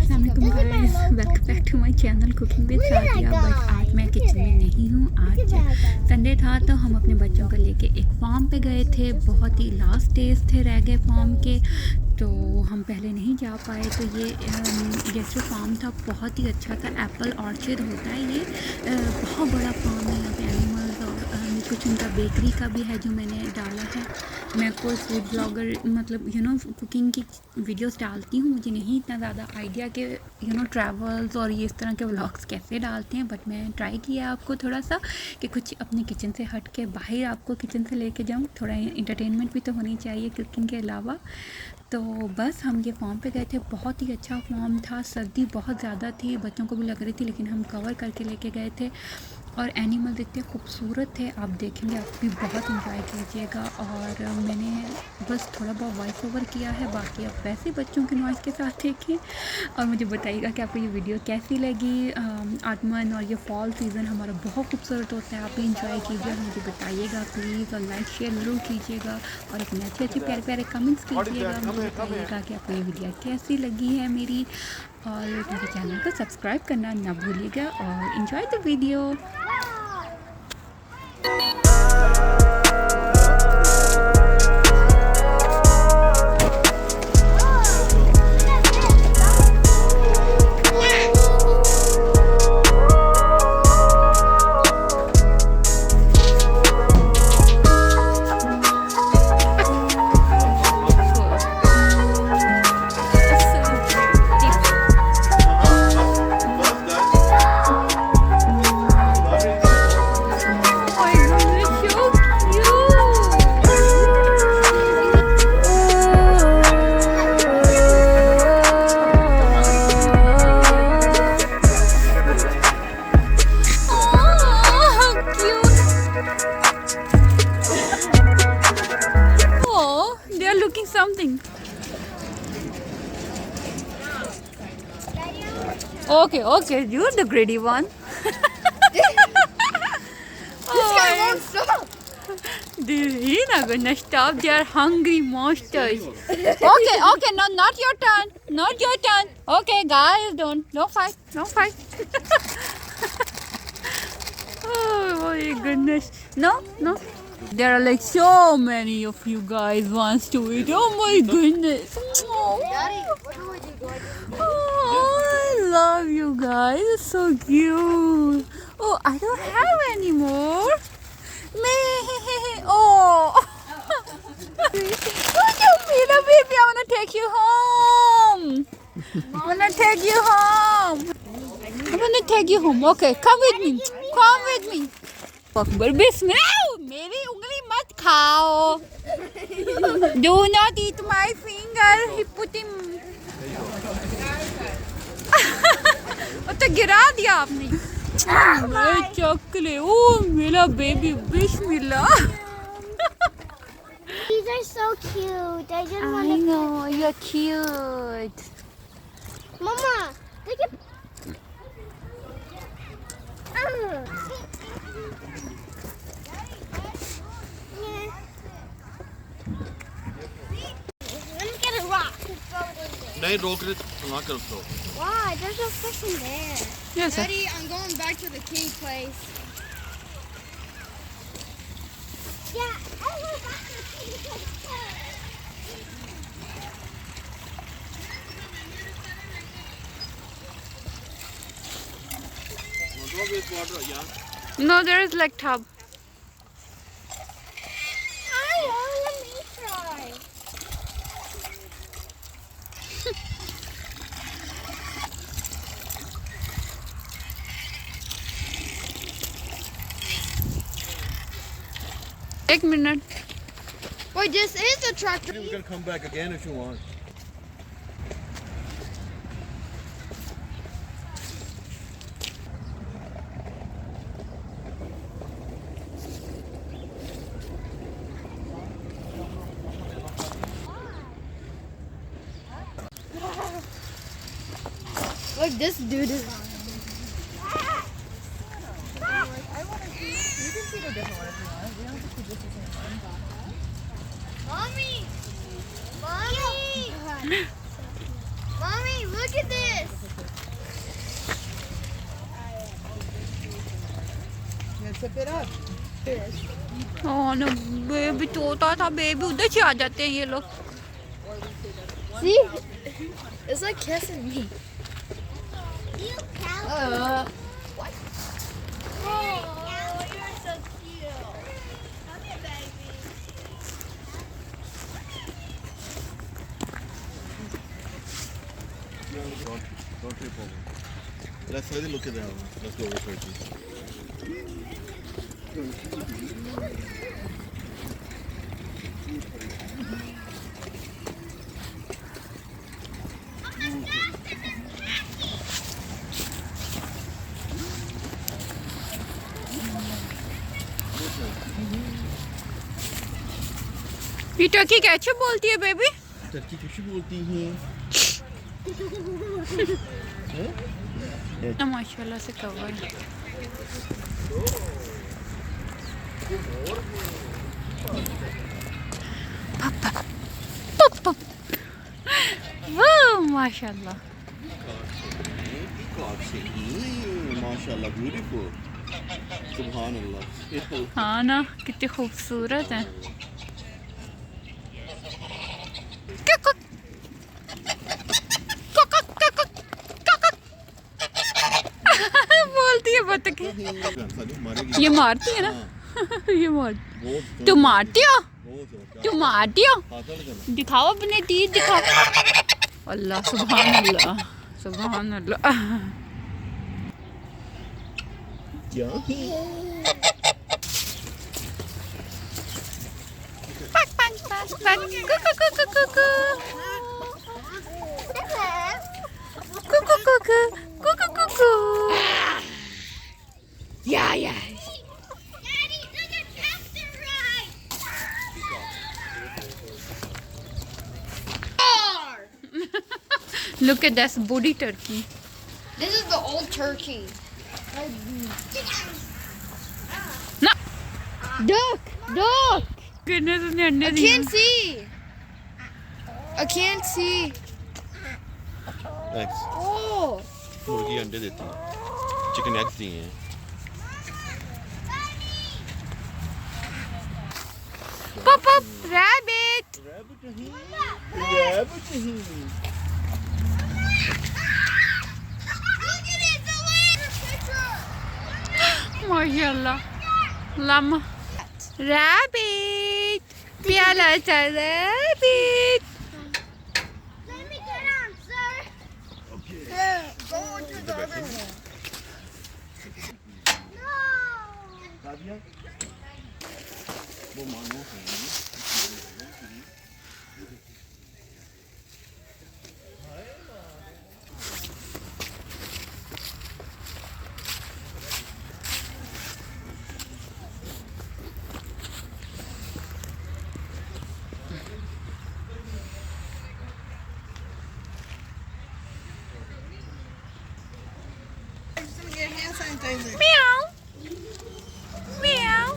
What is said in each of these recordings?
अस्सलामुअलैकुम guys, welcome back to my channel cooking with Sadia. But आज मैं किचन में नहीं हूँ। आज संडे था तो हम अपने बच्चों को लेके एक फार्म पे गए थे। बहुत ही लास्ट डेज थे रह गए फार्म के, तो हम पहले नहीं जा पाए। तो ये जो फार्म था बहुत ही अच्छा था। एप्पल ऑर्चर्ड होता है ये, बहुत बड़ा फार्म है। यहाँ पे एनिमल्स और कुछ उनका बेकरी का भी है जो मैंने डाला है। मैं कोई फूड ब्लॉगर मतलब कुकिंग की वीडियोस डालती हूँ। मुझे नहीं इतना ज़्यादा आइडिया के ट्रैवल्स और ये इस तरह के व्लॉग्स कैसे डालते हैं, बट मैं ट्राई किया आपको थोड़ा सा कि कुछ अपने किचन से हट के बाहर आपको किचन से लेके जाऊँ। थोड़ा इंटरटेनमेंट भी तो होनी चाहिए कुकिंग के अलावा। तो बस हम ये फार्म पे गए थे। बहुत ही अच्छा फार्म था। सर्दी बहुत ज़्यादा थी, बच्चों को भी लग रही थी, लेकिन हम कवर करके लेके गए थे। और एनिमल इतने खूबसूरत थे, आप देखेंगे आप भी बहुत इंजॉय कीजिएगा। और मैंने बस थोड़ा बहुत वॉइस ओवर किया है, बाकी आप वैसे बच्चों के नॉइज़ के साथ देखें। और मुझे बताइएगा कि आपको ये वीडियो कैसी लगी। आगमन और ये फॉल सीज़न हमारा बहुत खूबसूरत होता है। आप भी इंजॉय कीजिए, मुझे बताइएगा प्लीज़। और लाइक शेयर ज़रूर कीजिएगा और अपने अच्छे अच्छे प्यारे प्यारे कमेंट्स कीजिएगा। मुझे बताइएगा कि आपको ये वीडियो कैसी लगी है मेरी। और मेरे चैनल को सब्सक्राइब करना ना भूलिएगा और enjoy the video. Looking something. Okay, you're the greedy one. This guy won't stop. He's not gonna stop. They are hungry monsters. Okay, no, not your turn. Okay, guys, don't fight. Oh my goodness. No. There are like so many of you guys wants to eat. Oh my goodness. Daddy, what do we do? Oh, I love you guys. It's so cute. Oh, I don't have any more. Me. Oh. Oh, Mira, baby, I wanna take you home. Okay, come with me. Akbar बिस्मिल्लाह, मेरी उंगली मत खाओ. Do not eat my finger. He put him. तो गिरा दिया आपने. मैं चॉकलेट. ओ मेरा baby Bismillah. These are so cute. I just want I to. know you're cute. Mama, look at. Let me get a rock. नहीं रोक रहे ना कर उसको. Why? There's no fish in there. Yes, sir. Daddy, I'm going back to the king place. Yeah, I want back to the king place. No, there is like tub. Let me try. एक minute. Wait, this is the tractor. We can come back again if you want. Look, this dude is on. You can see the different one if you want. We don't have to keep this the same one. Mommy! Mommy! Mommy, look at this! tip it up. Oh no, baby तोता था baby उधर से आ जाते हैं ये लोग. See? It's like kissing me. You cow. What? Oh, you're so cute. Come here, baby. Don't trip over. Let's further look at that one. Let's go over Turkey. ये Turkey कैसे बोलती है बेबी? टर्की कैसे बोलती हैं? माशाल्लाह से cover. पापा वाह माशाल्लाह. माशाल्लाह ब्यूटीफुल. सुभान अल्लाह. हाँ ना कितने खूबसूरत है. बोलती है बतख. ये मारती है ना. ये मार. तुम मारती हो? तुम मारती हो? दिखाओ अपने तीर दिखाओ. अल्लाह सुभान अल्लाह सुभान अल्लाह. Yeah, yeah. Daddy, look at tractor ride. Look at this booty turkey. This is the old turkey. No. Duck, duck. Goodness, उसने अंडे I दिए. can't see. I can't see. Thanks. Oh. मुर्गी अंडे देती है. चिकन एग्स दिए हैं. Pop up rabbit. माशाल्लाह. Llama. Rabbit. प्याला सा rabbit. Let me get on, sir. Go into the other room. No. वो मानो है. Get hand sanitizer. Meow. Meow.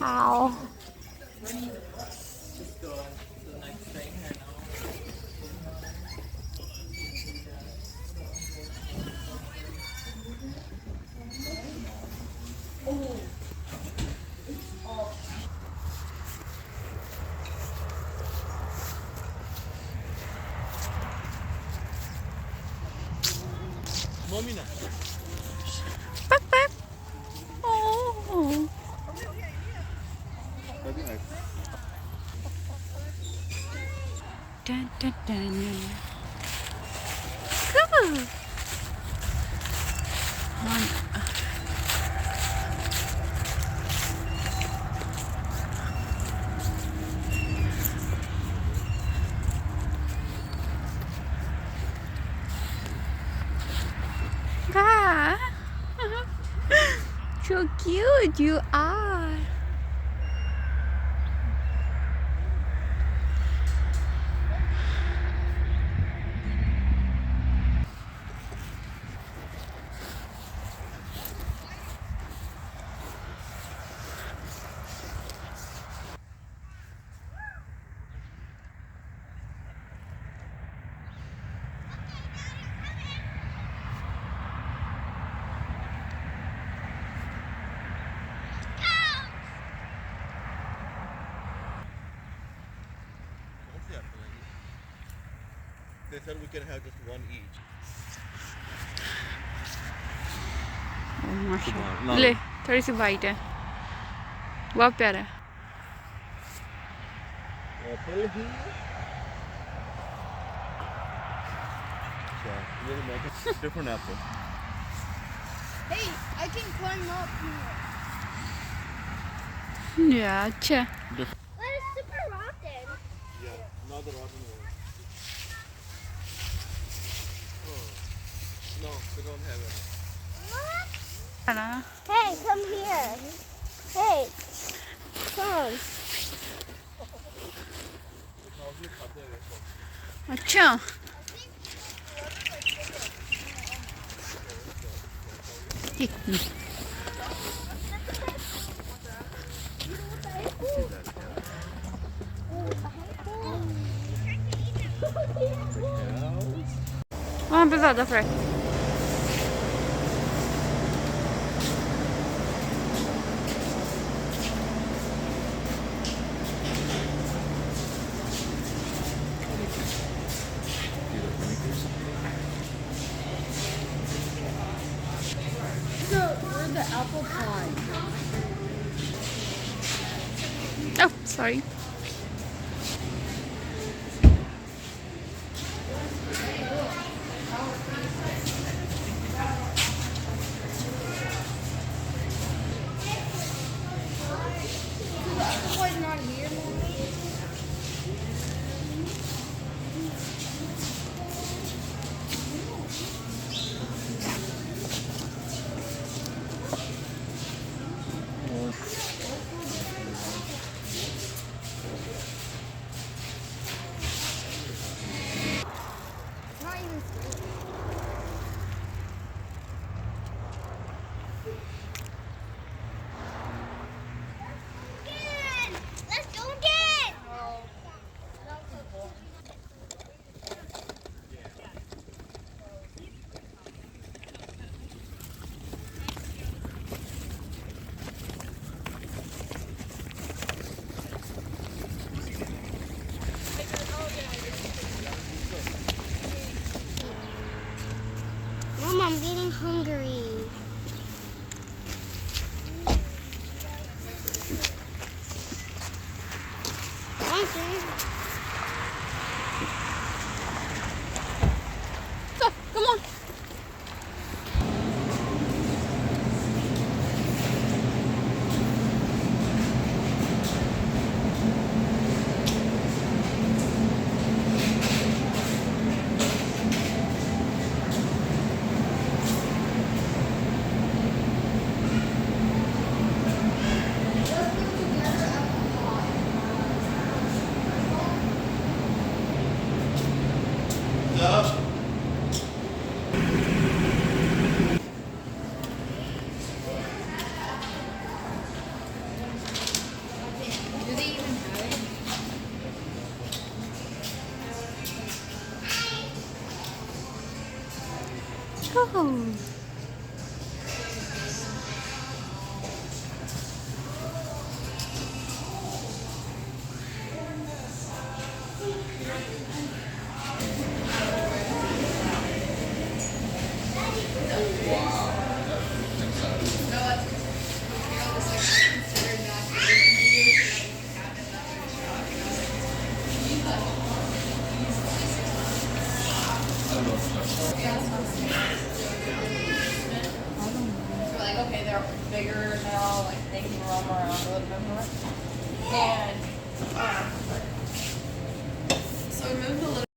Ow. Mommy na. Back, back. Oh. Dun, dun, dun. Cool. So cute you are. They said we can have just one each. माशाल्लाह ले थोड़ी सी white है बहुत प्यारा है Apple here. So, we're gonna make a different apple. Hey, I can climb up here. या अच्छा Different. That is super rotten. Yeah, not the rotten one. Oh. No, they don't have it. What? ना Hey, come here. Hey, come. अच्छा वहाँ पे ज़्यादा fresh We're the apple pie. Oh, sorry. Not even sweet. Again! Let's go again! Mom, I'm getting hungry. Go, come on. Oh. We're like, okay, they're bigger now, like they can roam around a little bit more. And so we moved a little.